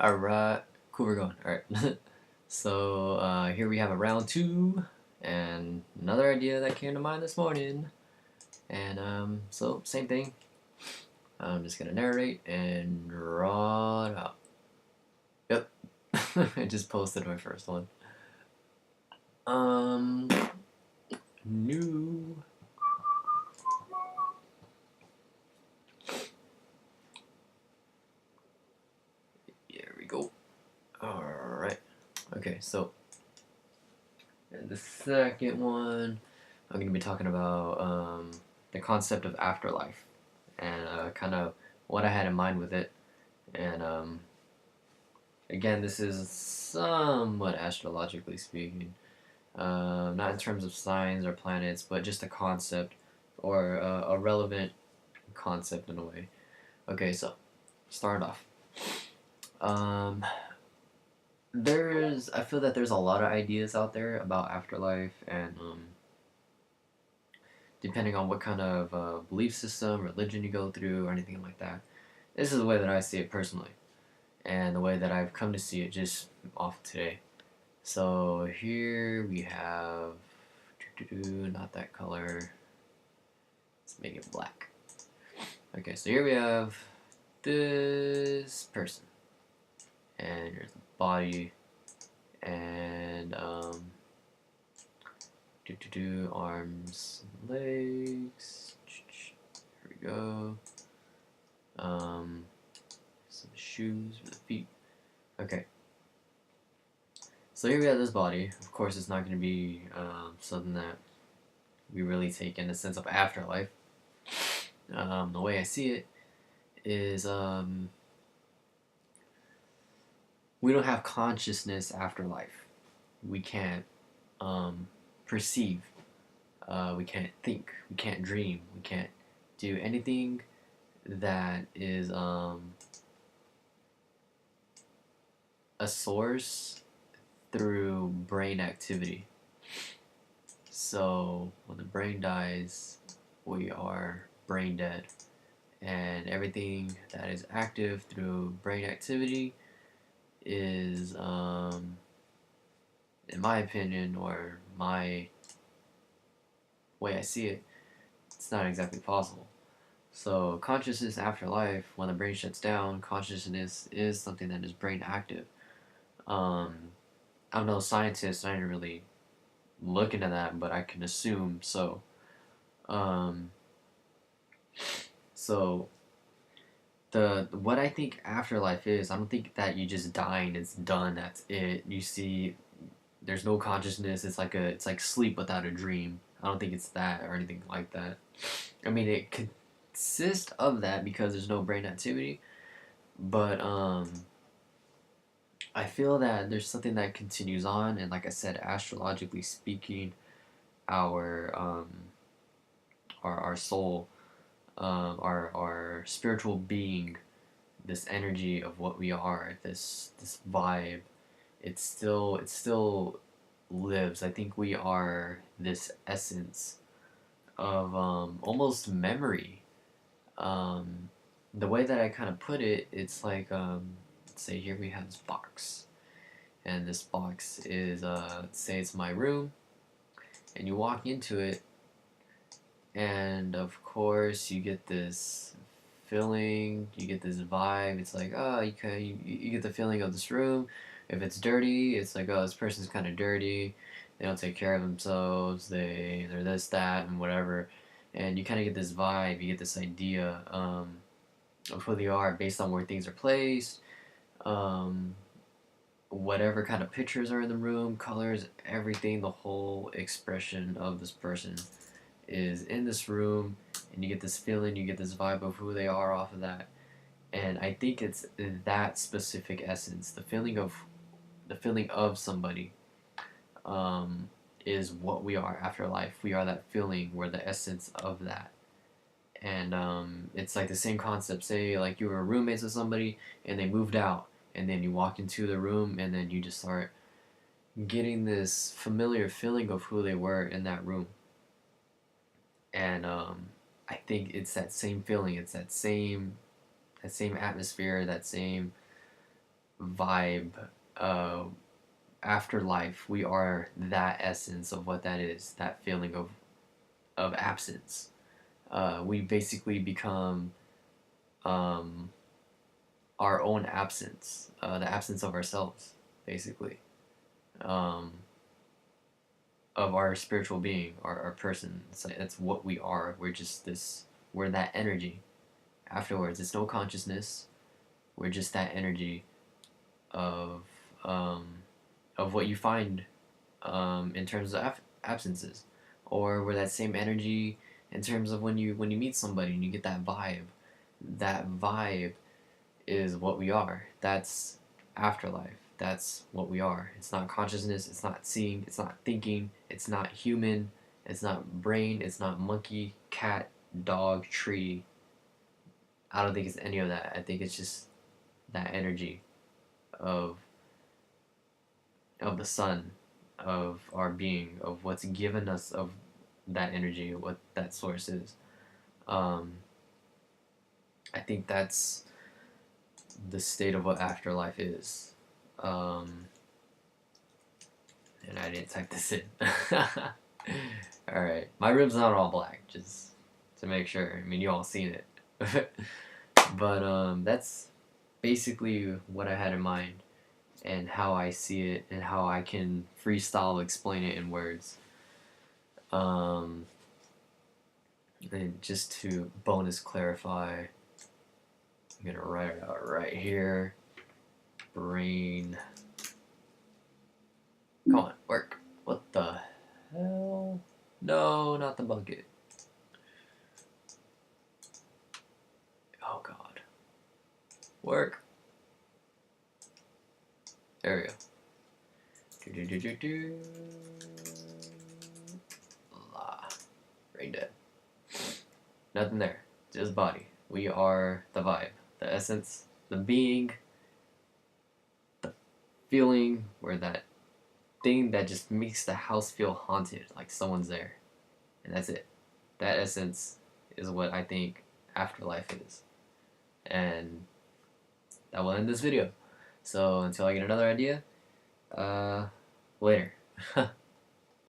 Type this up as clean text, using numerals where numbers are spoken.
Alright, cool, we're going. Alright. So, here we have a round two, and another idea that came to mind this morning. And, so, same thing. I'm just gonna narrate and draw it out. Yep. I just posted my first one. Um, New. Here we go. Alright. Okay, so, and the second one, I'm gonna be talking about, the concept of afterlife. And kind of what I had in mind with it. And again, this is somewhat astrologically speaking, not in terms of signs or planets, but just a concept or a relevant concept in a way. Okay, so start off. Um, I feel that there's a lot of ideas out there about afterlife, and depending on what kind of belief system, religion you go through, or anything like that. This is the way that I see it personally, and the way that I've come to see it just off today. So here we have, not that color, let's make it black. Okay, so here we have this person, and here's the body, and arms, legs, here we go, some shoes for the feet. Okay, so here we have this body. Of course, it's not going to be something that we really take in the sense of afterlife. The way I see it is we don't have consciousness after life. We can't perceive. We can't think. We can't dream. We can't do anything that is a source through brain activity. So when the brain dies, we are brain dead. And everything that is active through brain activity is, in my opinion, or my way I see it, it's not exactly possible. So consciousness after life, when the brain shuts down, consciousness is something that is brain active. Um, I'm no scientist, I didn't really look into that, but I can assume so. Um, so the what I think afterlife is, I don't think that you just die and it's done. That's it. You see, there's no consciousness. It's like sleep without a dream. I don't think it's that or anything like that. I mean, it consists of that because there's no brain activity, but I feel that there's something that continues on, and like I said, astrologically speaking, our our soul, our spiritual being, this energy of what we are, this vibe, it still lives. I think we are this essence of almost memory. Um, the way that I kind of put it, it's like let's say here we have this box, and this box is let's say it's my room, and you walk into it, and of course you get this feeling, you get this vibe. It's like, oh, you get the feeling of this room. If it's dirty, it's like, oh, this person's kind of dirty. They don't take care of themselves. They're this, that, and whatever. And you kind of get this vibe. You get this idea of who they are based on where things are placed. Um, Whatever kind of pictures are in the room, colors, everything, the whole expression of this person is in this room, and you get this feeling, you get this vibe of who they are off of that. And I think it's that specific essence, the feeling of somebody, um, is what we are after life. We are that feeling. We're the essence of that. And it's like the same concept. Say like you were roommates with somebody and they moved out, and then you walk into the room, and then you just start getting this familiar feeling of who they were in that room. And I think it's that same feeling. It's that same atmosphere, that same vibe, uh, afterlife, we are that essence of what that is, that feeling of absence. We basically become um, our own absence, the absence of ourselves, basically, um, of our spiritual being, our person. It's like, that's what we are. We're just this. We're that energy. Afterwards, it's no consciousness. We're just that energy of um, of what you find in terms of absences, or we're that same energy in terms of when you meet somebody and you get that vibe. That vibe is what we are. That's afterlife. That's what we are. It's not consciousness, it's not seeing, it's not thinking, it's not human, it's not brain, it's not monkey, cat, dog, tree. I don't think it's any of that. I think it's just that energy of the sun, of our being, of what's given us of that energy, what that source is. Um, I think that's the state of what afterlife is. Um, and I didn't type this in. Alright. My room's not all black, just to make sure. I mean, you all seen it. But that's basically what I had in mind and how I see it and how I can freestyle explain it in words. Um, and just to bonus clarify, I'm gonna write it out right here. Brain. Come on, work. What the hell? No, not the bucket. Oh god. Work. There we go. Do do do do do. La. Brain dead. Nothing there. Just body. We are the vibe, the essence, the being, the feeling, where that thing that just makes the house feel haunted, like someone's there. And that's it. That essence is what I think afterlife is. And that will end this video. So until I get another idea, later.